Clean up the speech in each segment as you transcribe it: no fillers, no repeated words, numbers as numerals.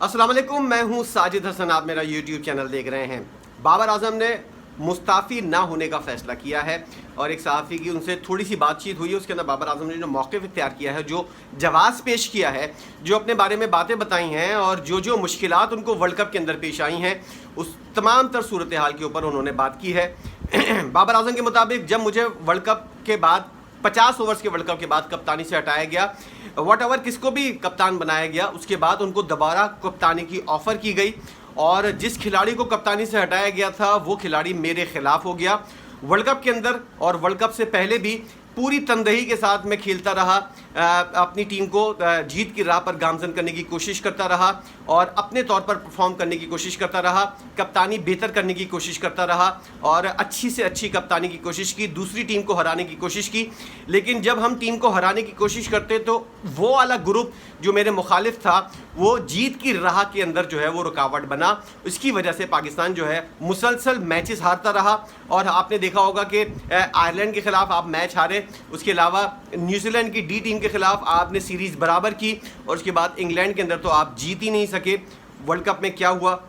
अस्सलाम वालेकुम, मैं हूं साजिद हसन। आप मेरा यूट्यूब चैनल देख रहे हैं। बाबर आजम ने मुस्ताफ़ी ना होने का फ़ैसला किया है और एक सहाफ़ी की उनसे थोड़ी सी बातचीत हुई है। उसके अंदर बाबर आजम ने जो मौक़िफ़ इख्तियार किया है, जो जवाब पेश किया है, जो अपने बारे में बातें बताई हैं और जो जो मुश्किलात उनको वर्ल्ड कप के अंदर पेश आई हैं, उस तमाम तर सूरत हाल के ऊपर उन्होंने बात की है। बाबर आजम के मुताबिक जब मुझे वर्ल्ड कप के बाद 50 ओवर्स के वर्ल्ड कप के बाद कप्तानी से हटाया गया, वॉटएवर किसको भी कप्तान बनाया गया, उसके बाद उनको दोबारा कप्तानी की ऑफ़र की गई और जिस खिलाड़ी को कप्तानी से हटाया गया था वो खिलाड़ी मेरे ख़िलाफ़ हो गया। वर्ल्ड कप के अंदर और वर्ल्ड कप से पहले भी पूरी तनदेही के साथ मैं खेलता रहा, अपनी टीम को जीत की राह पर गामजन करने की कोशिश करता रहा और अपने तौर पर परफॉर्म करने की कोशिश करता रहा, कप्तानी बेहतर करने की कोशिश करता रहा और अच्छी से अच्छी कप्तानी की कोशिश की, दूसरी टीम को हराने की कोशिश की। लेकिन जब हम टीम को हराने की कोशिश करते तो वो वाला ग्रुप जो मेरे मुखालिफ था वो जीत की राह के अंदर जो है वो रुकावट बना। इसकी वजह से पाकिस्तान जो है मुसलसल मैचेस हारता रहा और आपने देखा होगा कि आयरलैंड के ख़िलाफ़ आप मैच हारे, उसके अलावा न्यूजीलैंड की डी टीम के ख़िलाफ़ आपने सीरीज़ बराबर की और उसके बाद इंग्लैंड के अंदर तो आप जीत ही नहीं सके। वर्ल्ड कप में क्या हुआ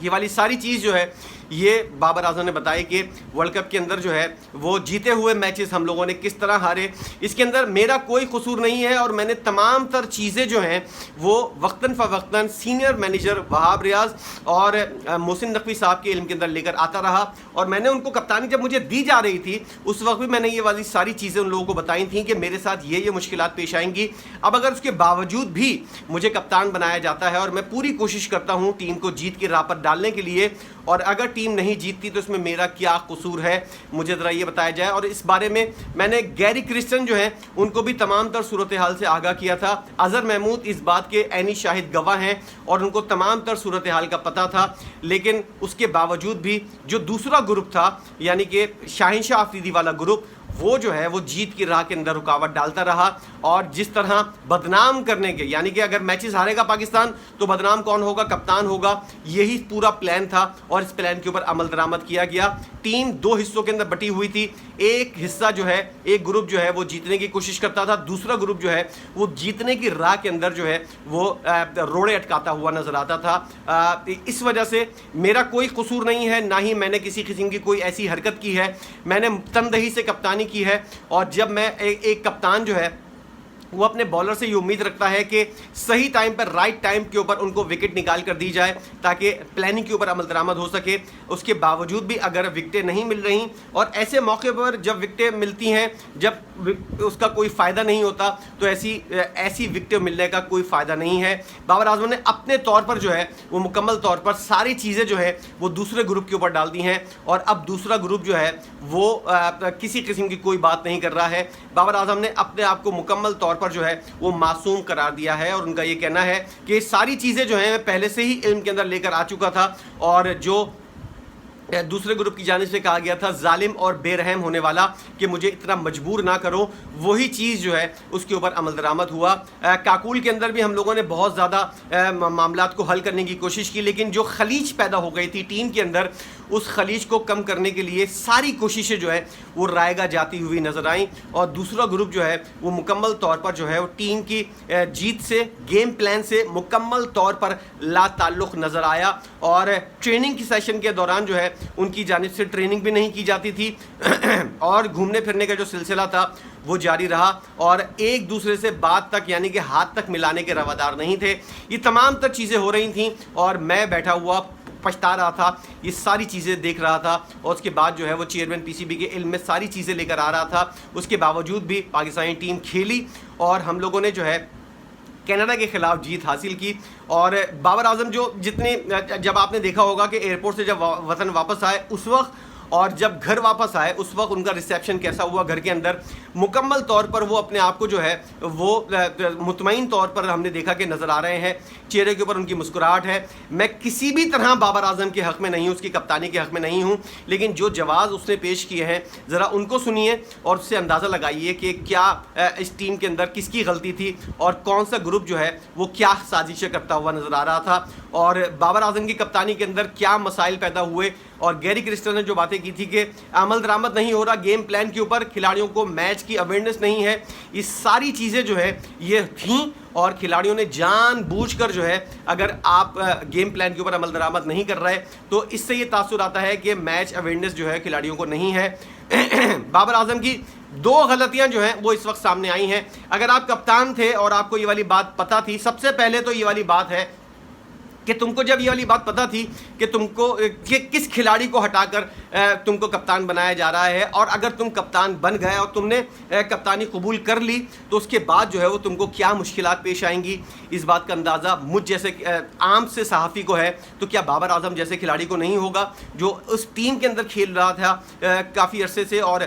ये वाली सारी चीज़ जो है ये बाबर आजम ने बताया कि वर्ल्ड कप के अंदर जो है वो जीते हुए मैचेस हम लोगों ने किस तरह हारे। इसके अंदर मेरा कोई कसूर नहीं है और मैंने तमाम तर चीज़ें जो हैं वो वक्तन फ़वक्तन सीनियर मैनेजर वहाब रियाज और मोहसिन नकवी साहब के इल्म के अंदर लेकर आता रहा और मैंने उनको कप्तानी जब मुझे दी जा रही थी उस वक्त भी मैंने ये वाली सारी चीज़ें उन लोगों को बताई थी कि मेरे साथ ये मुश्किलात पेश आएंगी। अब अगर उसके बावजूद भी मुझे कप्तान बनाया जाता है और मैं पूरी कोशिश करता हूँ टीम को जीत की राह पर डालने के लिए और अगर टीम नहीं जीतती तो इसमें मेरा क्या कसूर है, मुझे ज़रा ये बताया जाए। और इस बारे में मैंने गैरी क्रिस्टन जो हैं उनको भी तमाम तर सूरत हाल से आगाह किया था। अज़हर महमूद इस बात के ऐनी शाहिद गवाह हैं और उनको तमाम तर सूरत हाल का पता था। लेकिन उसके बावजूद भी जो दूसरा ग्रुप था यानी कि शाहीन शाह अफरीदी वाला ग्रुप, वो जो है वो जीत की राह के अंदर रुकावट डालता रहा और जिस तरह बदनाम करने के, यानी कि अगर मैचेस हारेगा पाकिस्तान तो बदनाम कौन होगा, कप्तान होगा, यही पूरा प्लान था और इस प्लान के ऊपर अमल दरामद किया गया। टीम दो हिस्सों के अंदर बटी हुई थी। एक हिस्सा जो है, एक ग्रुप जो है वो जीतने की कोशिश करता था, दूसरा ग्रुप जो है वो जीतने की राह के अंदर जो है वो रोड़े अटकाता हुआ नजर आता था। इस वजह से मेरा कोई कसूर नहीं है, ना ही मैंने किसी किस्म की कोई ऐसी हरकत की है। मैंने तनदही से कप्तानी की है और जब मैं एक कप्तान जो है वो अपने बॉलर से ये उम्मीद रखता है कि सही टाइम पर राइट टाइम के ऊपर उनको विकेट निकाल कर दी जाए ताकि प्लानिंग के ऊपर अमल दरामद हो सके। उसके बावजूद भी अगर विकेटें नहीं मिल रही और ऐसे मौके पर जब विकेटें मिलती हैं, जब उसका कोई फ़ायदा नहीं होता तो ऐसी विकेटें मिलने का कोई फ़ायदा नहीं है। बाबर आजम ने अपने तौर पर जो है वो मुकम्मल तौर पर सारी चीज़ें जो है वो दूसरे ग्रुप के ऊपर डाल दी हैं और अब दूसरा ग्रुप जो है वो किसी किस्म की कोई बात नहीं कर रहा है। बाबर आजम ने अपने आप को मुकम्मल तौर पर जो है वो मासूम करार दिया है और उनका ये कहना है कि सारी चीज़ें जो हैं मैं पहले से ही इल्म के अंदर लेकर आ चुका था और जो दूसरे ग्रुप की जानिब से कहा गया था जालिम और बेरहम होने वाला कि मुझे इतना मजबूर ना करो, वही चीज़ जो है उसके ऊपर अमल दरामद हुआ। काकुल के अंदर भी हम लोगों ने बहुत ज़्यादा मामलात को हल करने की कोशिश की, लेकिन जो खलीज पैदा हो गई थी टीम के अंदर, उस खलीज को कम करने के लिए सारी कोशिशें जो है वो रायगा जाती हुई नज़र आई और दूसरा ग्रुप जो है वो मुकम्मल तौर पर जो है वो टीम की जीत से, गेम प्लान से मुकम्मल तौर पर ला ताल्लुक़ नज़र आया और ट्रेनिंग की सेशन के दौरान जो है उनकी जानिब से ट्रेनिंग भी नहीं की जाती थी और घूमने फिरने का जो सिलसिला था वो जारी रहा और एक दूसरे से बात तक यानी कि हाथ तक मिलाने के रवादार नहीं थे। ये तमाम तर चीज़ें हो रही थी और मैं बैठा हुआ पछता रहा था, ये सारी चीज़ें देख रहा था और उसके बाद जो है वो चेयरमैन पीसीबी के इल्म में सारी चीज़ें लेकर आ रहा था। उसके बावजूद भी पाकिस्तानी टीम खेली और हम लोगों ने जो है कनाडा के ख़िलाफ़ जीत हासिल की। और बाबर आजम जो जब आपने देखा होगा कि एयरपोर्ट से जब वतन वापस आए उस वक्त और जब घर वापस आए उस वक्त उनका रिसेप्शन कैसा हुआ घर के अंदर, मुकम्मल तौर पर वो अपने आप को जो है वो मुतमईन तौर पर हमने देखा कि नज़र आ रहे हैं, चेहरे के ऊपर उनकी मुस्कुराहट है। मैं किसी भी तरह बाबर आजम के हक़ में नहीं हूँ, उसकी कप्तानी के हक़ में नहीं हूँ, लेकिन जो जवाब उसने पेश किए हैं ज़रा उनको सुनिए और उससे अंदाज़ा लगाइए कि क्या इस टीम के अंदर किसकी गलती थी और कौन सा ग्रुप जो है वो क्या साजिशें करता हुआ नज़र आ रहा था। और बाबर आजम की कप्तानी के अंदर क्या मसाइल पैदा हुए, और गैरी क्रिस्टल ने जो बातें की थी कि अमल दरामद नहीं हो रहा गेम प्लान के ऊपर, खिलाड़ियों को मैच की अवेयरनेस नहीं है, ये सारी चीज़ें जो है ये थीं और खिलाड़ियों ने जानबूझकर जो है, अगर आप गेम प्लान के ऊपर अमल दरामद नहीं कर रहे तो इससे ये तासुर आता है कि मैच अवेयरनेस जो है खिलाड़ियों को नहीं है। बाबर आजम की दो गलतियां जो हैं वो इस वक्त सामने आई हैं। अगर आप कप्तान थे और आपको ये वाली बात पता थी, सबसे पहले तो ये वाली बात है कि तुमको जब ये वाली बात पता थी कि तुमको कि किस खिलाड़ी को हटाकर तुमको कप्तान बनाया जा रहा है, और अगर तुम कप्तान बन गए और तुमने कप्तानी कबूल कर ली तो उसके बाद जो है वो तुमको क्या मुश्किलात पेश आएंगी, इस बात का अंदाज़ा मुझ जैसे आम से सहाफ़ी को है। तो क्या बाबर आजम जैसे खिलाड़ी को नहीं होगा जो उस टीम के अंदर खेल रहा था काफ़ी अरसे से और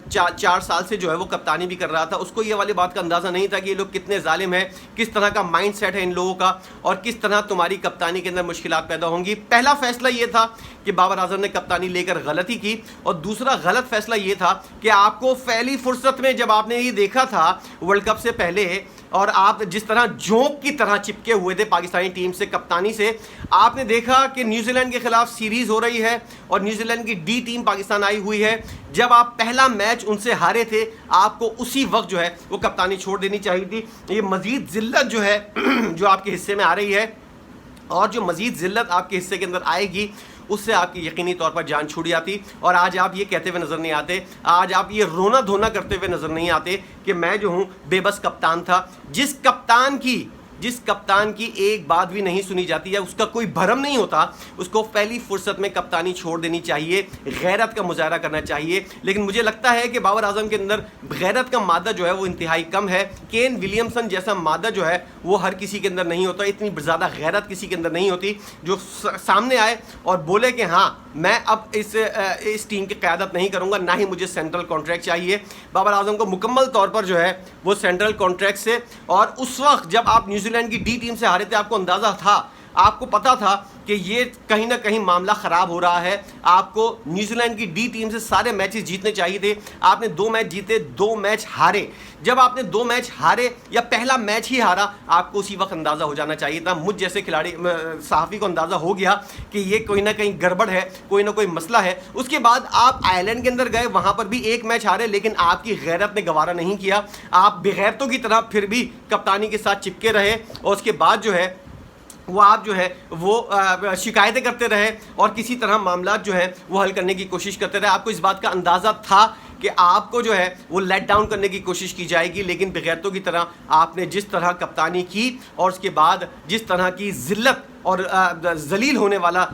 4 साल से जो है वो कप्तानी भी कर रहा था, उसको ये वाली बात का अंदाज़ा नहीं था कि ये लोग कितने जालिम हैं, किस तरह का माइंड सेट है इन लोगों का और किस तरह तुम्हारी कप्तानी के अंदर मुश्किलात पैदा होंगी। पहला फैसला ये था कि बाबर आजम ने कप्तानी लेकर गलती की, और दूसरा गलत फैसला ये था कि आपको पहली फुर्सत में जब आपने ये देखा था वर्ल्ड कप से पहले, और आप जिस तरह जोंक की तरह चिपके हुए थे पाकिस्तानी टीम से कप्तानी से, आपने देखा कि न्यूजीलैंड के खिलाफ सीरीज़ हो रही है और न्यूजीलैंड की डी टीम पाकिस्तान आई हुई है, जब आप पहला मैच उनसे हारे थे आपको उसी वक्त जो है वो कप्तानी छोड़ देनी चाहिए थी। ये मज़ीद ज़िल्लत जो है जो आपके हिस्से में आ रही है, और जो मज़ीद ज़िल्लत आपके हिस्से के अंदर आएगी उससे आपकी यकीनी तौर पर जान छूट जाती, और आज आप ये कहते हुए नज़र नहीं आते, आज आप ये रोना धोना करते हुए नज़र नहीं आते कि मैं जो हूँ बेबस कप्तान था। जिस कप्तान की एक बात भी नहीं सुनी जाती है, उसका कोई भरम नहीं होता, उसको पहली फुर्सत में कप्तानी छोड़ देनी चाहिए, गैरत का मुजाहरा करना चाहिए। लेकिन मुझे लगता है कि बाबर आजम के अंदर गैरत का मादा जो है वो इंतहाई कम है। केन विलियमसन जैसा मादा जो है वो हर किसी के अंदर नहीं होता, इतनी ज़्यादा गैरत किसी के अंदर नहीं होती जो सामने आए और बोले कि हाँ मैं अब इस टीम की क़यादत नहीं करूँगा, ना ही मुझे सेंट्रल कॉन्ट्रैक्ट चाहिए। बाबर आजम को मुकम्मल तौर पर जो है वो सेंट्रल कॉन्ट्रैक्ट से, और उस वक्त जब आप न्यूजीलैंड की डी टीम से हारे थे आपको अंदाज़ा था, आपको पता था कि ये कहीं ना कहीं मामला ख़राब हो रहा है, आपको न्यूजीलैंड की डी टीम से सारे मैचेस जीतने चाहिए थे। आपने 2 मैच जीते, 2 मैच हारे। जब आपने 2 मैच हारे या पहला मैच ही हारा, आपको उसी वक्त अंदाज़ा हो जाना चाहिए था। मुझ जैसे खिलाड़ी सहाफ़ी को अंदाज़ा हो गया कि ये कोई ना कहीं गड़बड़ है, कोई ना कोई मसला है। उसके बाद आप आयरलैंड के अंदर गए, वहाँ पर भी 1 मैच हारे, लेकिन आपकी गैरत ने गवारा नहीं किया, आप बेगैरतों की तरह फिर भी कप्तानी के साथ चिपके रहे, और उसके बाद जो है वो आप जो है वो शिकायतें करते रहे और किसी तरह मामला जो है वो हल करने की कोशिश करते रहे। आपको इस बात का अंदाज़ा था कि आपको जो है वो लेट डाउन करने की कोशिश की जाएगी, लेकिन बेगैरतों की तरह आपने जिस तरह कप्तानी की और उसके बाद जिस तरह की ज़िल्लत और जलील होने वाला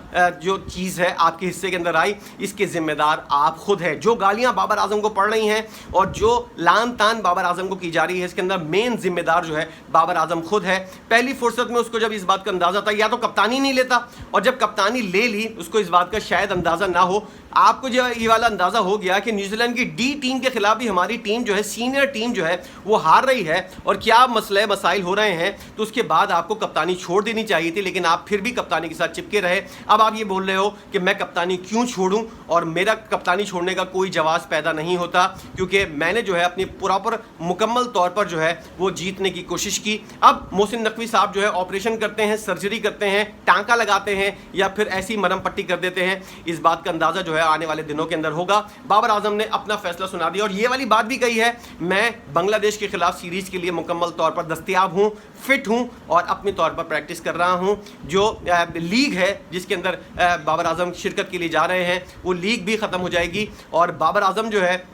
जो चीज़ है आपके हिस्से के अंदर आई, इसके ज़िम्मेदार आप खुद हैं। जो गालियां बाबर आजम को पड़ रही हैं और जो लान तान बाबर आजम को की जा रही है, इसके अंदर मेन ज़िम्मेदार जो है बाबर आजम खुद है। पहली फुर्सत में उसको जब इस बात का अंदाज़ा था, या तो कप्तानी नहीं लेता, और जब कप्तानी ले ली उसको इस बात का शायद अंदाज़ा ना हो। आपको जो ये वाला अंदाज़ा हो गया कि न्यूजीलैंड की डी टीम के खिलाफ भी हमारी टीम जो है, सीनियर टीम जो है वो हार रही है और क्या मसले मसाइल हो रहे हैं, तो उसके बाद आपको कप्तानी छोड़ देनी चाहिए थी, लेकिन आप फिर भी कप्तानी के साथ चिपके रहे। अब आप ये बोल रहे हो कि मैं कप्तानी क्यों छोड़ूं, और मेरा कप्तानी छोड़ने का कोई जवाब पैदा नहीं होता, क्योंकि मैंने जो है अपनी प्रॉपर मुकम्मल तौर पर जो है वो जीतने की कोशिश की। अब मोहसिन नकवी साहब जो है ऑपरेशन करते हैं, सर्जरी करते हैं, टांका लगाते हैं या फिर ऐसी मरहम पट्टी कर देते हैं, इस बात का अंदाज़ा जो है आने वाले दिनों के अंदर होगा। बाबर आजम ने अपना फैसला सुना दिया और ये वाली बात भी कही है, मैं बांग्लादेश के खिलाफ सीरीज़ के लिए मुकम्मल तौर पर दस्तयाब हूँ, फिट हूँ और अपने तौर पर प्रैक्टिस कर रहा हूँ। जो लीग है जिसके अंदर बाबर आजम शिरकत के लिए जा रहे हैं, वो लीग भी ख़त्म हो जाएगी और बाबर आजम जो है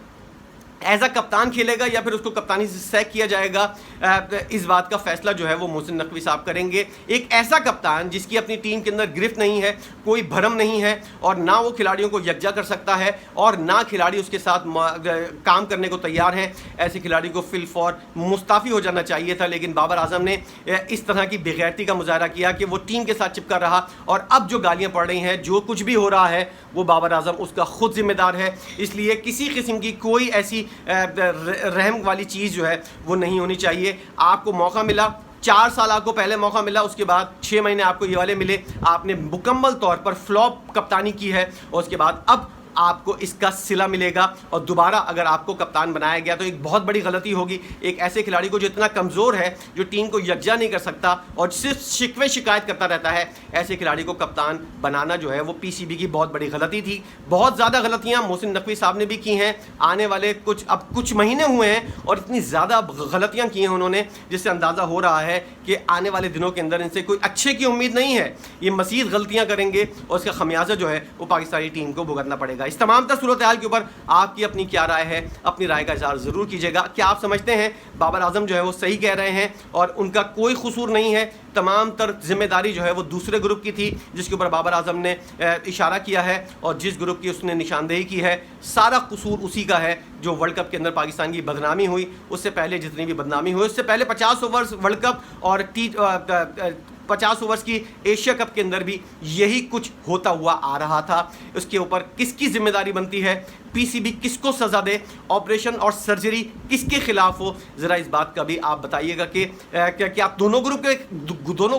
एज अ कप्तान खेलेगा या फिर उसको कप्तानी से सैक किया जाएगा, इस बात का फैसला जो है वो मोहसिन नकवी साहब करेंगे। एक ऐसा कप्तान जिसकी अपनी टीम के अंदर गिरफ्त नहीं है, कोई भरम नहीं है, और ना वो खिलाड़ियों को यकजा कर सकता है और ना खिलाड़ी उसके साथ काम करने को तैयार हैं, ऐसे खिलाड़ी को फिल फॉर मुस्ताफ़ी हो जाना चाहिए था। लेकिन बाबर आजम ने इस तरह की बेगैरती का मुजाहरा किया कि वो टीम के साथ चिपका रहा, और अब जो गालियाँ पड़ रही हैं, जो कुछ भी हो रहा है, वो बाबर आजम उसका खुद जिम्मेदार है। इसलिए किसी किस्म की कोई ऐसी रहम वाली चीज़ जो है वो नहीं होनी चाहिए। आपको मौका मिला, 4 साल आपको पहले मौका मिला, उसके बाद 6 महीने आपको ये वाले मिले, आपने मुकम्मल तौर पर फ्लॉप कप्तानी की है, और उसके बाद अब आपको इसका सिला मिलेगा। और दोबारा अगर आपको कप्तान बनाया गया तो एक बहुत बड़ी गलती होगी। एक ऐसे खिलाड़ी को जो इतना कमज़ोर है, जो टीम को यकजा नहीं कर सकता और सिर्फ शिकवे शिकायत करता रहता है, ऐसे खिलाड़ी को कप्तान बनाना जो है वो पीसीबी की बहुत बड़ी गलती थी। बहुत ज़्यादा गलतियाँ मोहसिन नकवी साहब ने भी की हैं। आने वाले कुछ महीने हुए हैं और इतनी ज़्यादा गलतियाँ की हैं उन्होंने, जिससे अंदाज़ा हो रहा है कि आने वाले दिनों के अंदर इनसे कोई अच्छे की उम्मीद नहीं है। ये मज़ीद गलतियाँ करेंगे और इसका खमियाजा जो है वो पाकिस्तानी टीम को भुगतना पड़ेगा। इस तमाम तर सूरत हाल के ऊपर आपकी अपनी क्या राय है? अपनी राय का इज़हार ज़रूर कीजिएगा। क्या आप समझते हैं बाबर आजम जो है वो सही कह रहे हैं और उनका कोई कसूर नहीं है? तमाम तर जिम्मेदारी जो है वो दूसरे ग्रुप की थी जिसके ऊपर बाबर आजम ने इशारा किया है, और जिस ग्रुप की उसने निशानदेही की है सारा कसूर उसी का है। जो वर्ल्ड कप के अंदर पाकिस्तान की बदनामी हुई, उससे पहले जितनी भी बदनामी हुई, उससे पहले 50 ओवर्स वर्ल्ड कप और 50 ओवर्स की एशिया कप के अंदर भी यही कुछ होता हुआ आ रहा था। उसके ऊपर किसकी जिम्मेदारी बनती है? पीसीबी किसको सज़ा दे? ऑपरेशन और सर्जरी किसके खिलाफ हो? ज़रा इस बात का भी आप बताइएगा कि क्या दोनों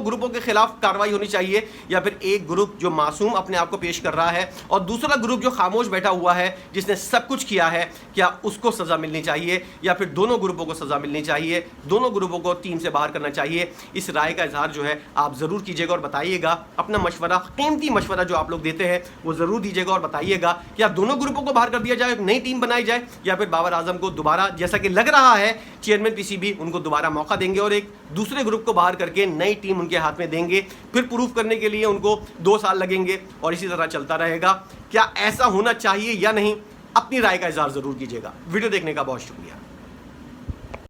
ग्रुपों के खिलाफ कार्रवाई होनी चाहिए, या फिर एक ग्रुप जो मासूम अपने आप को पेश कर रहा है और दूसरा ग्रुप जो खामोश बैठा हुआ है जिसने सब कुछ किया है, क्या उसको सज़ा मिलनी चाहिए, या फिर दोनों ग्रुपों को सज़ा मिलनी चाहिए, दोनों ग्रुपों को टीम से बाहर करना चाहिए? इस राय का इजहार जो है आप ज़रूर कीजिएगा और बताइएगा। अपना मशवरा, कीमती मशवरा जो आप लोग देते हैं वो ज़रूर दीजिएगा और बताइएगा क्या दोनों ग्रुपों को बाहर कर दिया जाए, नई टीम बनाई जाए, या फिर बाबर आजम को दोबारा, जैसा कि लग रहा है चेयरमैन पीसीबी उनको दोबारा मौका देंगे और एक दूसरे ग्रुप को बाहर करके नई टीम उनके हाथ में देंगे। फिर प्रूफ करने के लिए उनको 2 साल लगेंगे और इसी तरह चलता रहेगा। क्या ऐसा होना चाहिए या नहीं? अपनी राय का इजहार ज़रूर कीजिएगा। वीडियो देखने का बहुत शुक्रिया।